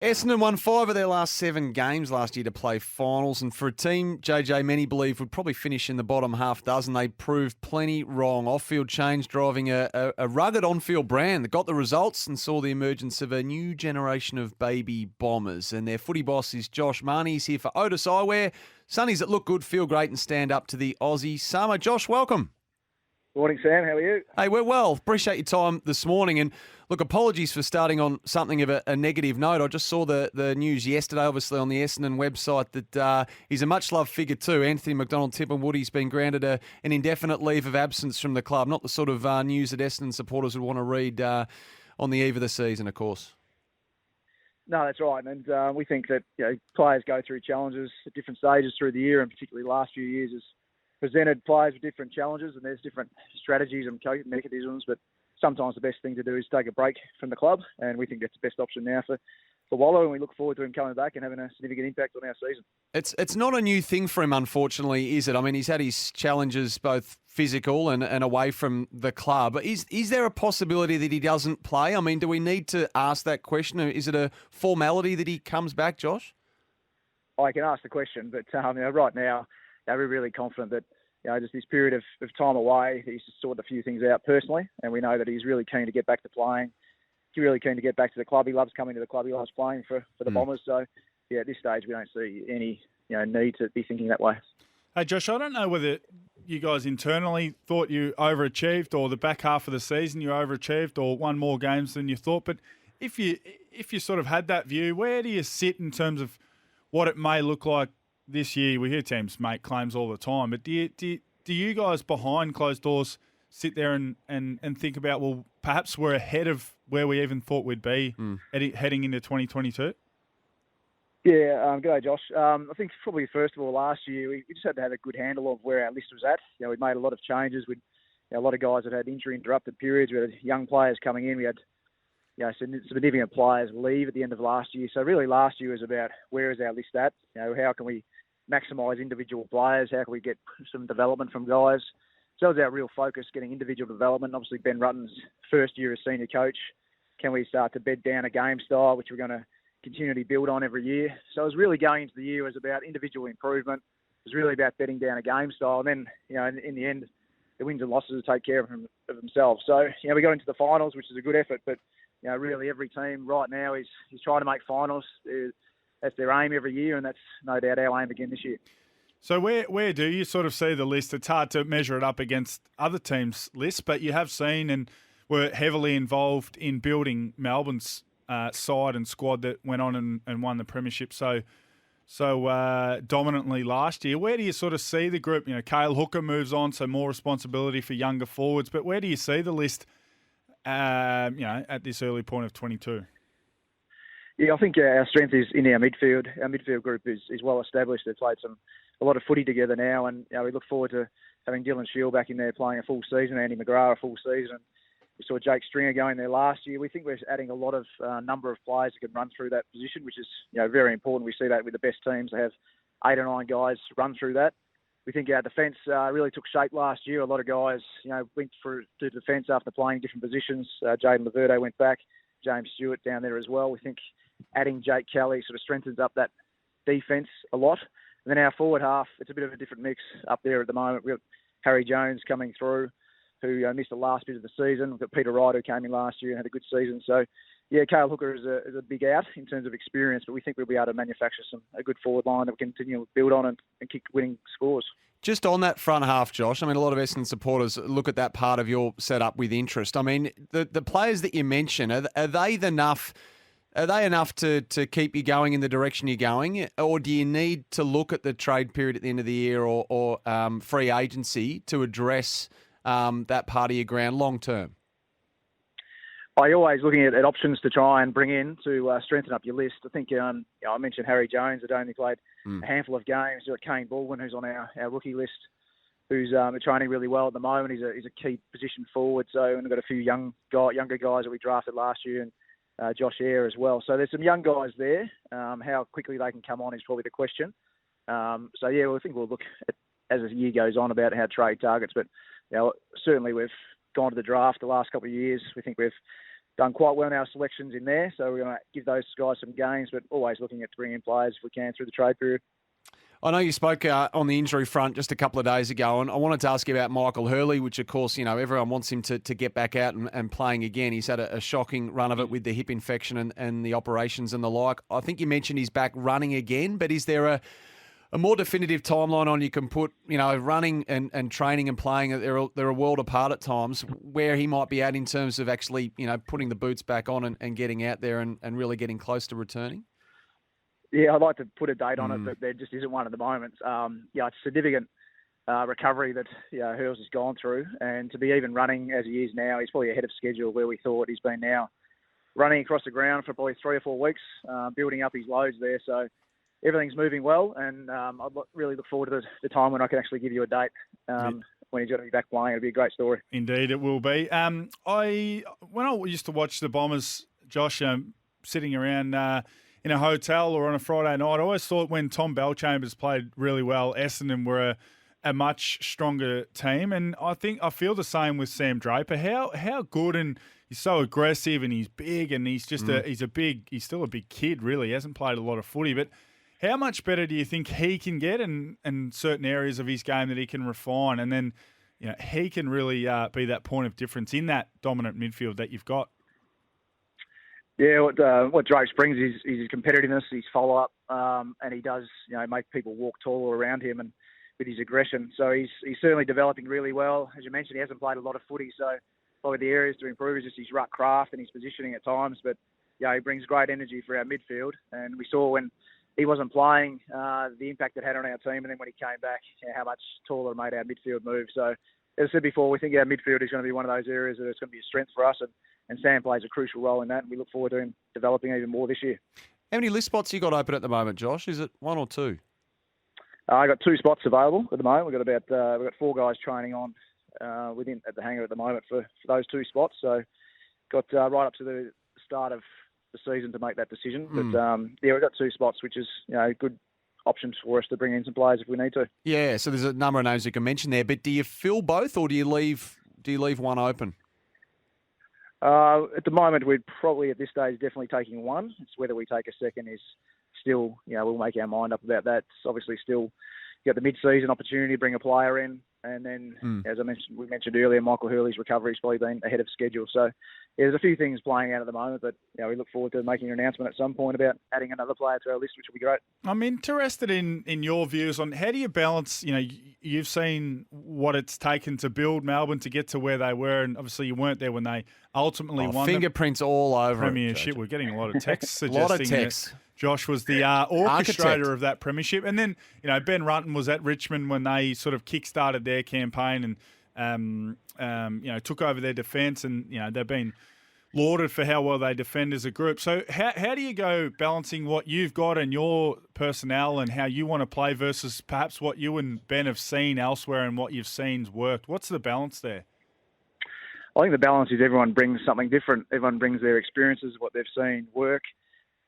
Essendon won 5 of their last 7 games last year to play finals, and for a team JJ many believe would probably finish in the bottom half dozen, they proved plenty wrong. Off-field change driving a rugged on-field brand that got the results and saw the emergence of a new generation of baby bombers. And their footy boss is Josh Mahoney. He's here for Otis Eyewear. Sunnies that look good, feel great and stand up to the Aussie summer. Josh, welcome. Morning, Sam. How are you? Hey, we're well. Appreciate your time this morning. And look, apologies for starting on something of a negative note. I just saw the news yesterday, obviously, on the Essendon website that he's a much-loved figure too. Anthony McDonald-Tipungwuti's been granted an indefinite leave of absence from the club. Not the sort of news that Essendon supporters would want to read on the eve of the season, of course. No, that's right. And we think that players go through challenges at different stages through the year, and particularly the last few years has presented players with different challenges, and there's different strategies and mechanisms, but sometimes the best thing to do is take a break from the club, and we think that's the best option now for Wallo, and we look forward to him coming back and having a significant impact on our season. It's not a new thing for him, unfortunately, is it? I mean, he's had his challenges both physical and away from the club. Is there a possibility that he doesn't play? I mean, do we need to ask that question? Is it a formality that he comes back, Josh? I can ask the question, but right now, we're really confident that just this period of time away, he's just sorted a few things out personally, and we know that he's really keen to get back to playing. He's really keen to get back to the club. He loves coming to the club. He loves playing for the Bombers. So, at this stage, we don't see any need to be thinking that way. Hey, Josh, I don't know whether you guys internally thought you overachieved, or the back half of the season you overachieved, or won more games than you thought. But if you sort of had that view, where do you sit in terms of what it may look like this year? We hear teams make claims all the time, but do you guys behind closed doors sit there and think about, well, perhaps we're ahead of where we even thought we'd be heading into 2022? Yeah, good day, Josh. I think probably first of all last year we just had to have a good handle of where our list was at. We'd made a lot of changes. We'd a lot of guys that had injury interrupted periods. We had young players coming in. We had some significant players leave at the end of last year. So really last year was about where is our list at? How can we maximise individual players? How can we get some development from guys? So that was our real focus, getting individual development. Obviously, Ben Rutten's first year as senior coach. Can we start to bed down a game style, which we're going to continually build on every year? So it was really going into the year was about individual improvement. It was really about bedding down a game style. And then, in the end, the wins and losses will take care of themselves. So, we got into the finals, which is a good effort. But, really every team right now is trying to make finals. That's their aim every year, and that's no doubt our aim again this year. So where do you sort of see the list? It's hard to measure it up against other teams' lists, but you have seen and were heavily involved in building Melbourne's side and squad that went on and won the premiership so dominantly last year. Where do you sort of see the group? Cale Hooker moves on, so more responsibility for younger forwards, but where do you see the list at this early point of 22? Yeah, I think our strength is in our midfield. Our midfield group is well established. They've played a lot of footy together now, and we look forward to having Dylan Shield back in there playing a full season, Andy McGrath a full season. We saw Jake Stringer going there last year. We think we're adding a lot of number of players who can run through that position, which is very important. We see that with the best teams. They have 8 or 9 guys run through that. We think our defence really took shape last year. A lot of guys went to defence after playing different positions. Jaden Laverde went back. James Stewart down there as well. We think adding Jake Kelly sort of strengthens up that defence a lot. And then our forward half, it's a bit of a different mix up there at the moment. We've got Harry Jones coming through, who missed the last bit of the season. We've got Peter Wright, who came in last year and had a good season. So, Cale Hooker is a big out in terms of experience, but we think we'll be able to manufacture a good forward line that we can continue to build on and keep winning scores. Just on that front half, Josh, I mean, a lot of Essendon supporters look at that part of your setup with interest. I mean, the players that you mention, are they enough to keep you going in the direction you're going, or do you need to look at the trade period at the end of the year or free agency to address that part of your ground long term? You're always looking at options to try and bring in to strengthen up your list. I think I mentioned Harry Jones, that only played a handful of games. You've got Kane Baldwin, who's on our rookie list, who's training really well at the moment. He's a key position forward. So we've got a few younger guys that we drafted last year, and Josh Eyre as well. So there's some young guys there. How quickly they can come on is probably the question. I think we'll look at, as the year goes on, about how trade targets. But certainly we've gone to the draft the last couple of years. We think we've done quite well in our selections in there. So we're going to give those guys some games, but always looking at bringing in players if we can through the trade period. I know you spoke on the injury front just a couple of days ago, and I wanted to ask you about Michael Hurley, which, of course, everyone wants him to get back out and playing again. He's had a shocking run of it with the hip infection and the operations and the like. I think you mentioned he's back running again, but is there a more definitive timeline on you can put, running and training and playing? They're a world apart at times, where he might be at in terms of actually, putting the boots back on and getting out there and really getting close to returning? Yeah, I'd like to put a date on it, but there just isn't one at the moment. It's a significant recovery that Hurls has gone through, and to be even running as he is now, he's probably ahead of schedule where we thought he's been now. Running across the ground for probably 3 or 4 weeks, building up his loads there, so everything's moving well, and I'd really look forward to the time when I can actually give you a date when he's going to be back playing. It'll be a great story. Indeed, it will be. When I used to watch the Bombers, Josh, sitting around in a hotel or on a Friday night, I always thought when Tom Bellchambers played really well, Essendon were a much stronger team, and I feel the same with Sam Draper. How good, and he's so aggressive, and he's big, and he's just he's still a big kid. Really, he hasn't played a lot of footy, but how much better do you think he can get in certain areas of his game that he can refine, and then he can really be that point of difference in that dominant midfield that you've got? Yeah, what Draper brings is his competitiveness, his follow-up, and he does make people walk taller around him and with his aggression. So he's certainly developing really well. As you mentioned, he hasn't played a lot of footy, so probably the areas to improve is just his ruck craft and his positioning at times. But he brings great energy for our midfield, and we saw when he wasn't playing the impact it had on our team, and then when he came back, how much taller it made our midfield move. So as I said before, we think our midfield is going to be one of those areas that it's going to be a strength for us, and Sam plays a crucial role in that, and we look forward to him developing even more this year. How many list spots you got open at the moment, Josh? Is it 1 or 2? I got 2 spots available at the moment. We've got 4 guys training on at the hangar at the moment for those 2 spots. So got right up to the start of the season to make that decision. But we've got 2 spots, which is good options for us to bring in some players if we need to. Yeah, so there's a number of names you can mention there, but do you fill both, or do you leave one open? At the moment, we'd probably at this stage definitely taking 1. It's whether we take a second is still, we'll make our mind up about that. It's obviously still got the mid-season opportunity to bring a player in, and then as we mentioned earlier, Michael Hurley's recovery's probably been ahead of schedule. So there's a few things playing out at the moment, but we look forward to making an announcement at some point about adding another player to our list, which will be great. I'm interested in your views on how do you balance, you've seen what it's taken to build Melbourne to get to where they were, and obviously you weren't there when they ultimately won fingerprints all over premiership. We're getting a lot of texts suggesting a lot of texts. Josh was the orchestrator of that premiership. And then, Ben Rutten was at Richmond when they sort of kick-started their campaign and, took over their defence, and, they've been lauded for how well they defend as a group. So how do you go balancing what you've got and your personnel and how you want to play versus perhaps what you and Ben have seen elsewhere and what you've seen's worked? What's the balance there? I think the balance is everyone brings something different. Everyone brings their experiences, what they've seen work.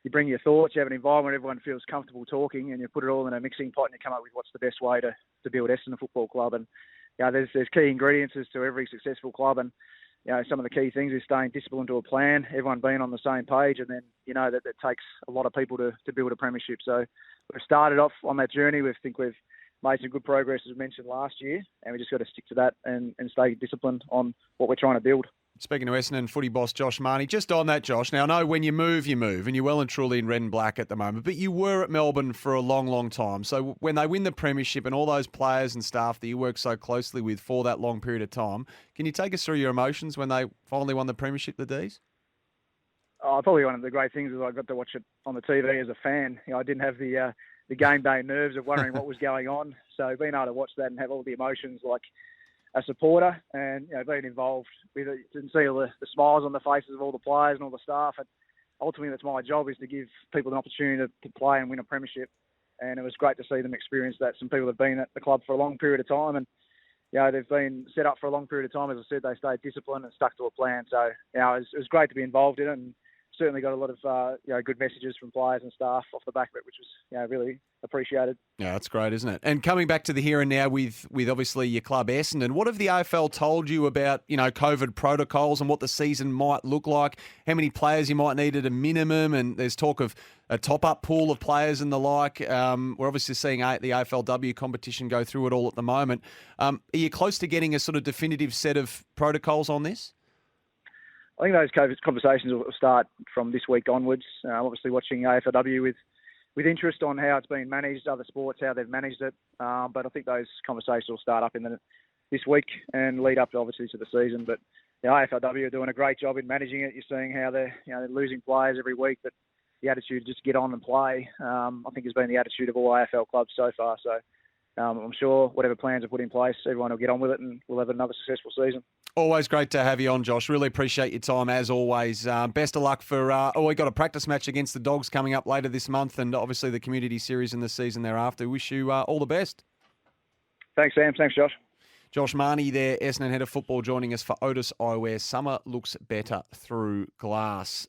You bring your thoughts, you have an environment where everyone feels comfortable talking, and you put it all in a mixing pot and you come up with what's the best way to build Essendon Football Club. And there's key ingredients to every successful club, and some of the key things is staying disciplined to a plan, everyone being on the same page, and then that takes a lot of people to build a premiership. So we've started off on that journey. We think we've made some good progress, as mentioned last year, and we just got to stick to that and stay disciplined on what we're trying to build. Speaking to Essendon footy boss Josh Mahoney, just on that, Josh, now I know when you move, and you're well and truly in red and black at the moment, but you were at Melbourne for a long, long time. So when they win the premiership and all those players and staff that you work so closely with for that long period of time, can you take us through your emotions when they finally won the premiership, the D's? Probably one of the great things is I got to watch it on the TV as a fan. I didn't have the game day nerves of wondering what was going on. So being able to watch that and have all the emotions like a supporter and being involved with it and see all the smiles on the faces of all the players and all the staff. And ultimately, that's my job, is to give people an opportunity to play and win a premiership. And it was great to see them experience that. Some people have been at the club for a long period of time, and they've been set up for a long period of time. As I said, they stayed disciplined and stuck to a plan. So it was great to be involved in it, and certainly got a lot of good messages from players and staff off the back of it, which was really appreciated. Yeah, that's great, isn't it? And coming back to the here and now with obviously your club Essendon, what have the AFL told you about COVID protocols and what the season might look like? How many players you might need at a minimum? And there's talk of a top-up pool of players and the like. We're obviously seeing the AFLW competition go through it all at the moment. Are you close to getting a sort of definitive set of protocols on this? I think those COVID conversations will start from this week onwards. Obviously watching AFLW with interest on how it's been managed, other sports, how they've managed it. But I think those conversations will start up this week and lead up obviously to the season. But AFLW are doing a great job in managing it. You're seeing how they're losing players every week, but the attitude just get on and play, I think has been the attitude of all AFL clubs so far. So I'm sure whatever plans are put in place, everyone will get on with it and we'll have another successful season. Always great to have you on, Josh. Really appreciate your time as always. Best of luck for. We've got a practice match against the Dogs coming up later this month, and obviously the community series in the season thereafter. Wish you all the best. Thanks, Sam. Thanks, Josh. Josh Mahoney there, Essendon head of football, joining us for Otis Eyewear. Summer looks better through glass.